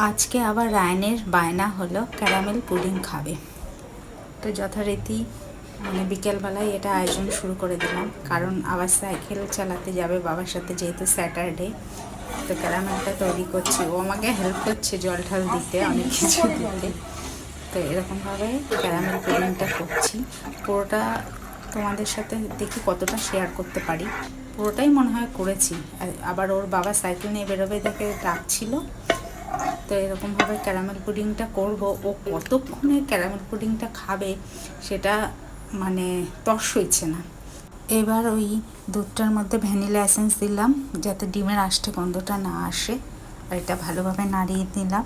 আজকে আবার রায়নের বায়না হলো ক্যারামেল পুডিং খাবে। তো যথারীতি মানে বিকেলবেলায় এটা আয়োজন শুরু করে দিলাম, কারণ আবার সাইকেল চালাতে যাবে বাবার সাথে, যেহেতু স্যাটারডে। তো ক্যারামেলটা তৈরি করছি, ও আমাকে হেল্প করছে জল ঢাল দিতে, অনেক কিছু দিতে। তো এরকমভাবে ক্যারামেল পুডিংটা করছি। পুরোটা তোমাদের সাথে দেখি কতটা শেয়ার করতে পারি। পুরোটাই মনে হয় করেছি। আবার ওর বাবা সাইকেল নিয়ে বেরোবে দেখে ডাকছিল। তো এরকমভাবে ক্যারামেল পুডিংটা করব। ও কতক্ষণে ক্যারামেল পুডিংটা খাবে সেটা মানে তর সইছে না। এবার ওই দুধটার মধ্যে ভ্যানিলা এসেন্স দিলাম যাতে ডিমের আষ্টে গন্ধটা না আসে, আর এটা ভালোভাবে নাড়িয়ে দিলাম।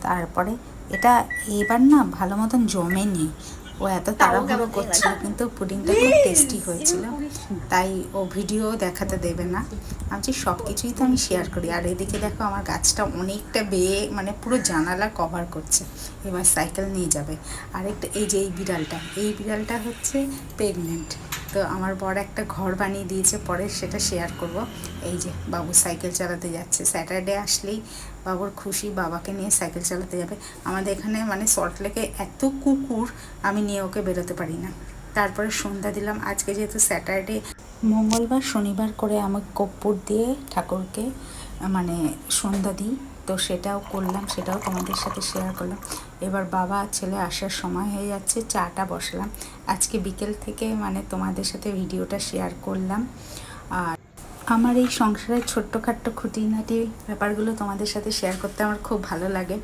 তারপরে এটা এবার না ভালো মতন জমেনি, ও এত তাড়াহুড়ো করছিল, কিন্তু পুডিংটা খুব টেস্টি হয়েছিল। তাই ও ভিডিও দেখাতে দেবে না। আমি সব কিছুই তো আমি শেয়ার করি। আর এদিকে দেখো আমার গাছটা অনেকটা বেয়ে মানে পুরো জানালা কভার করছে। এবার সাইকেল নিয়ে যাবে। আরেকটা এই যে এই বিড়ালটা হচ্ছে প্রেগনেন্ট। তো আমার বড় একটা ঘর বানিয়ে দিয়েছে, পরে সেটা শেয়ার করব। এই যে বাবু সাইকেল চালাতে যাচ্ছে। স্যাটারডে আসলেই বাবুর খুশি, বাবাকে নিয়ে সাইকেল চালাতে যাবে। আমাদের এখানে মানে সল্টলেকে এত কুকুর, আমি নিয়ে ওকে বেরোতে পারি না। তারপরে সন্ধ্যা দিলাম। আজকে যেহেতু স্যাটারডে, মঙ্গলবার শনিবার করে আমি কর্পূর দিয়ে ঠাকুরকে মানে সন্ধ্যা দিই। তো সেটাও করলাম, সেটাও তোমাদের সাথে শেয়ার করলাম। এবার বাবা ছেলে আসার সময় হয়ে যাচ্ছে, চাটা বসালাম। আজকে বিকেল থেকে মানে তোমাদের সাথে ভিডিওটা শেয়ার করলাম। আর আমার এই সংসারের ছোট্টখাট্টো খুঁটিনাটি ব্যাপারগুলো তোমাদের সাথে শেয়ার করতে আমার খুব ভালো লাগে।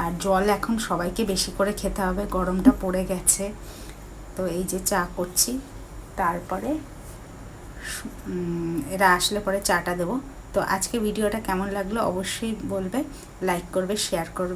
আর জল এখন সবাইকে বেশি করে খেতে হবে, গরমটা পড়ে গেছে। তো এই যে চা করছি, তারপরে এরা আসলে পরে চাটা দেবো। তো আজকে ভিডিওটা কেমন লাগলো অবশ্যই বলবে, লাইক করবে, শেয়ার করবে।